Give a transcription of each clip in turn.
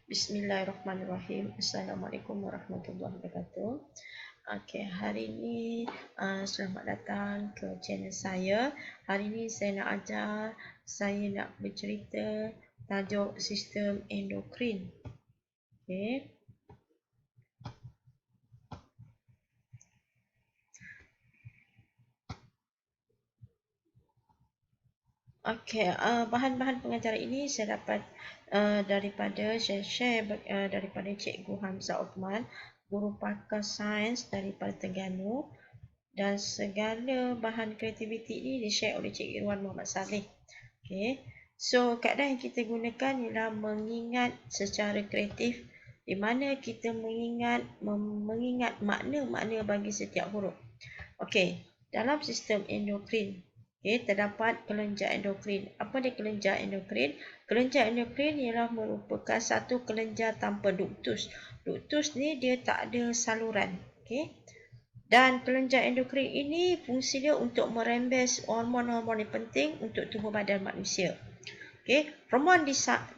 Bismillahirrahmanirrahim. Assalamualaikum warahmatullahi wabarakatuh. Okey, hari ini selamat datang ke channel saya. Hari ini saya nak bercerita tajuk sistem endokrin. Okey. Okey, bahan-bahan pengajaran ini saya dapat daripada daripada Cikgu Hamzah Uthman, guru pakar sains daripada Terengganu, dan segala bahan kreativiti ini di-share oleh Cikgu Irwan Muhammad Saleh. Okey. So, kaedah yang kita gunakan ialah mengingat secara kreatif, di mana kita mengingat makna-makna bagi setiap huruf. Okey, dalam sistem endokrin, terdapat kelenjar endokrin. Apa dia kelenjar endokrin? Kelenjar endokrin ialah merupakan satu kelenjar tanpa duktus. Duktus ni dia tak ada saluran. Okey. Dan kelenjar endokrin ini fungsi dia untuk merembes hormon-hormon yang penting untuk tubuh badan manusia. Okey, hormon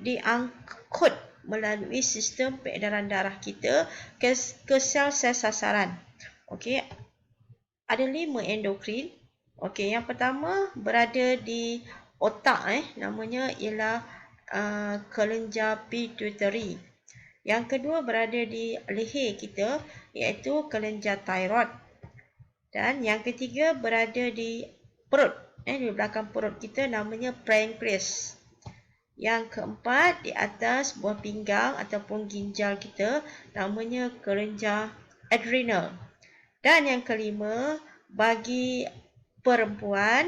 diangkut melalui sistem peredaran darah kita ke sel-sel sasaran. Okey, ada 5 endokrin. Okey, yang pertama berada di otak, namanya ialah kelenjar pituitary. Yang kedua berada di leher kita, iaitu kelenjar thyroid. Dan yang ketiga berada di perut, di belakang perut kita, namanya pankreas. Yang keempat di atas buah pinggang ataupun ginjal kita, namanya kelenjar adrenal. Dan yang kelima, bagi perempuan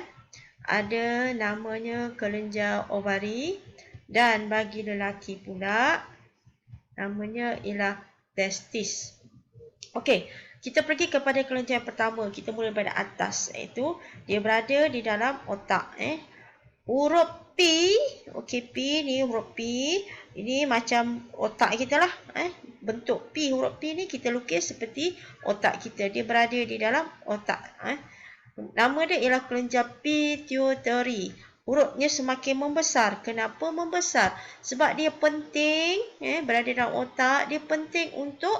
ada namanya kelenjar ovari, dan bagi lelaki pula namanya ialah testis. Okey, kita pergi kepada kelenjar yang pertama. Kita mula daripada atas, iaitu dia berada di dalam otak. Huruf P, okey, P ni huruf P, ini macam otak kita lah. Bentuk P, huruf P ni kita lukis seperti otak kita. Dia berada di dalam otak. Nama dia ialah kelenjar pituitary. Hurufnya semakin membesar. Kenapa membesar? Sebab dia penting, berada dalam otak, dia penting untuk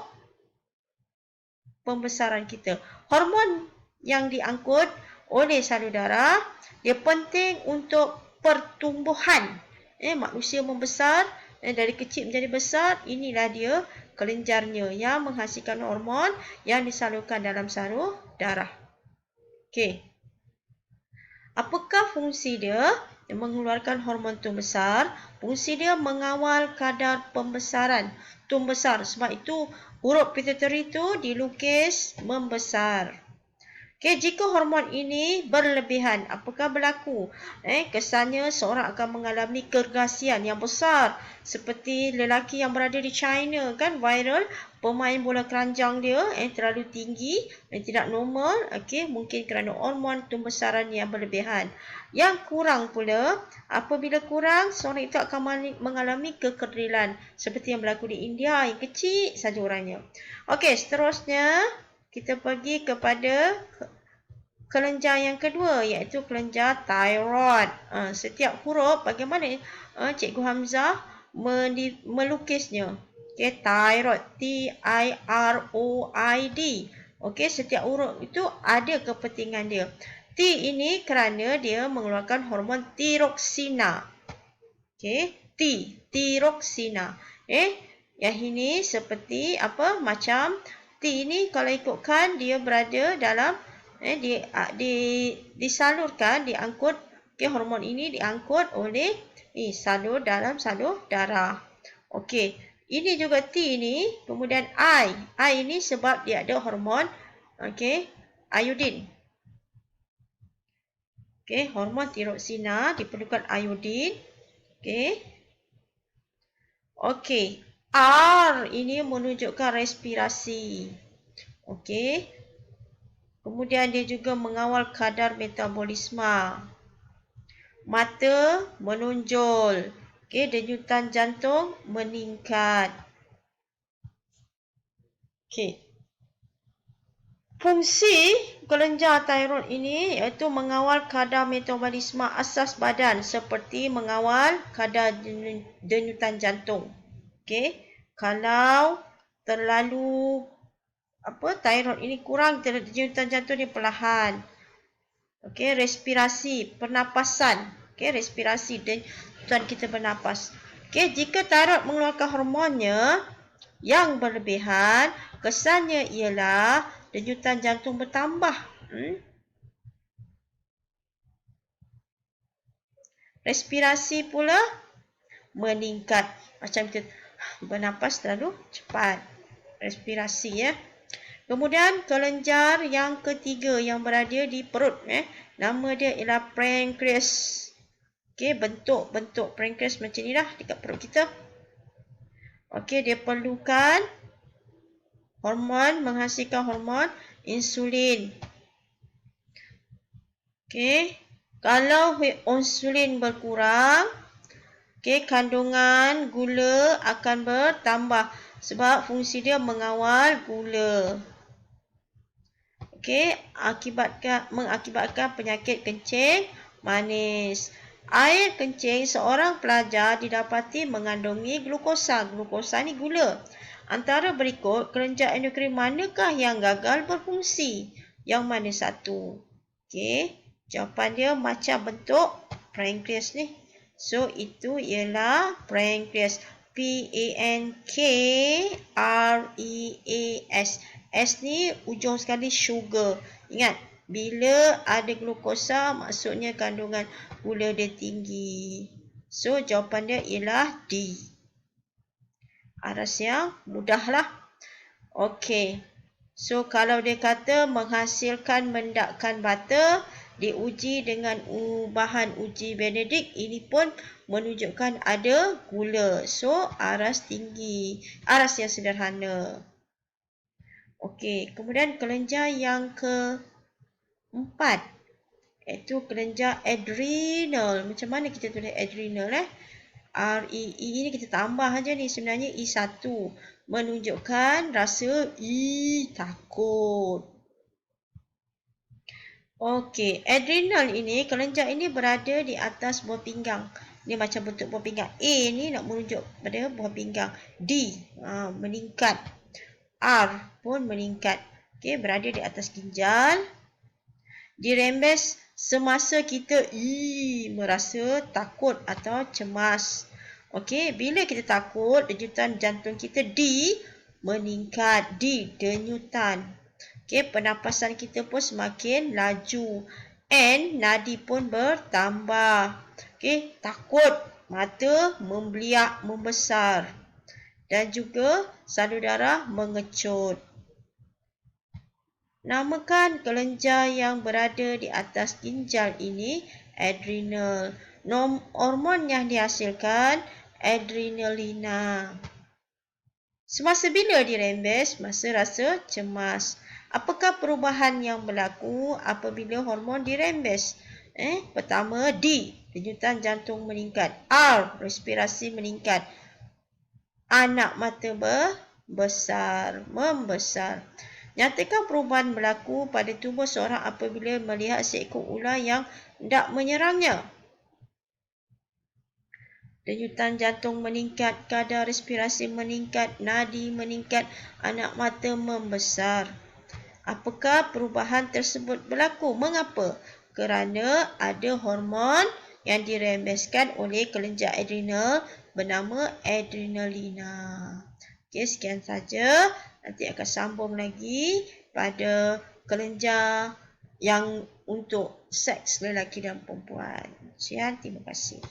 pembesaran kita. Hormon yang diangkut oleh salur darah, dia penting untuk pertumbuhan. Manusia membesar, dari kecil menjadi besar, inilah dia kelenjarnya yang menghasilkan hormon yang disalurkan dalam salur darah. Okey. Apakah fungsi dia? Dia mengeluarkan hormon tumbuh besar. Fungsi dia mengawal kadar pembesaran tumbuh besar. Sebab itu huruf pituitary itu dilukis membesar. Okey, jika hormon ini berlebihan, apakah berlaku? Kesannya seorang akan mengalami kegergasian yang besar, seperti lelaki yang berada di China, kan, viral, pemain bola keranjang dia terlalu tinggi dan tidak normal. Okey, mungkin kerana hormon tumbesaran yang berlebihan. Yang kurang pula, apabila kurang, seorang itu akan mengalami kekerdilan, seperti yang berlaku di India, yang kecil saja orangnya. Okey, seterusnya kita pergi kepada kelenjar yang kedua, iaitu kelenjar thyroid. Setiap huruf, bagaimana Cikgu Hamzah melukisnya? Okey, thyroid, T-I-R-O-I-D. Okey, setiap huruf itu ada kepentingan dia. T ini kerana dia mengeluarkan hormon tiroksina. Okey, tiroksina. Yang ini seperti apa? Macam T ini kalau ikutkan dia berada dalam disalurkan, diangkut, hormon ini diangkut oleh salur dalam salur darah. Okey, ini juga T ini, kemudian I ini sebab dia ada hormon iodin. Okey, hormon tiroksina diperlukan iodin. Okey, R ini menunjukkan respirasi. Okey. Kemudian dia juga mengawal kadar metabolisme. Mata menonjol. Okey, denyutan jantung meningkat. Okey. Fungsi kelenjar thyroid ini iaitu mengawal kadar metabolisme asas badan, seperti mengawal kadar denyutan jantung. Okey. Kalau terlalu thyroid ini kurang, denyutan jantung dia perlahan. Okey, respirasi, pernapasan. Okey, respirasi denyutan kita bernapas. Okey, jika thyroid mengeluarkan hormonnya yang berlebihan, kesannya ialah denyutan jantung bertambah. Respirasi pula meningkat. Macam kita bernapas terlalu cepat. Respirasi ya. Kemudian kelenjar yang ketiga yang berada di perut. Nama dia ialah pankreas. Okey, bentuk pankreas macam ni lah dekat perut kita. Okey, dia perlukan hormon, menghasilkan hormon insulin. Okey, kalau insulin berkurang, kandungan gula akan bertambah sebab fungsi dia mengawal gula. Mengakibatkan penyakit kencing manis. Air kencing seorang pelajar didapati mengandungi glukosa. Glukosa ni gula. Antara berikut kelenjar endokrin manakah yang gagal berfungsi? Yang mana satu? Jawapan dia macam bentuk pankreas ni. So, itu ialah pankreas. P-A-N-K-R-E-A-S. S ni ujung sekali sugar. Ingat, bila ada glukosa, maksudnya kandungan gula dia tinggi. So, jawapan dia ialah D. Aras yang mudah lah. Okey. So, kalau dia kata menghasilkan mendakkan butter, diuji dengan bahan uji Benedict, ini pun menunjukkan ada gula. So, aras tinggi. Aras yang sederhana. Okey, kemudian kelenjar yang keempat, iaitu kelenjar adrenal. Macam mana kita tulis adrenal? R-E-E ni kita tambah aja ni. Sebenarnya E1. Menunjukkan rasa takut. Okey, adrenal ini, kelenjar ini berada di atas buah pinggang. Ni macam bentuk buah pinggang. A ni nak menunjuk pada buah pinggang. D, meningkat. R pun meningkat. Okey, berada di atas ginjal. Dirembes semasa kita merasa takut atau cemas. Okey, bila kita takut, denyutan jantung kita meningkat. Denyutan. Okey, pernapasan kita pun semakin laju. N, nadi pun bertambah. Okey, takut, mata membeliak, membesar. Dan juga salur darah mengecut. Namakan kelenjar yang berada di atas ginjal ini adrenal. Hormon yang dihasilkan adrenalina. Semasa bila dirembes? Masa rasa cemas. Apakah perubahan yang berlaku apabila hormon dirembes? Pertama, D, denyutan jantung meningkat. R, respirasi meningkat. Anak mata membesar. Nyatakan perubahan berlaku pada tubuh seorang apabila melihat seekor ular yang hendak menyerangnya. Denyutan jantung meningkat, kadar respirasi meningkat, nadi meningkat, anak mata membesar. Apakah perubahan tersebut berlaku? Mengapa? Kerana ada hormon yang dirembeskan oleh kelenjar adrenal bernama adrenalina. Okey, sekian saja. Nanti akan sambung lagi pada kelenjar yang untuk seks lelaki dan perempuan. Sekian, terima kasih.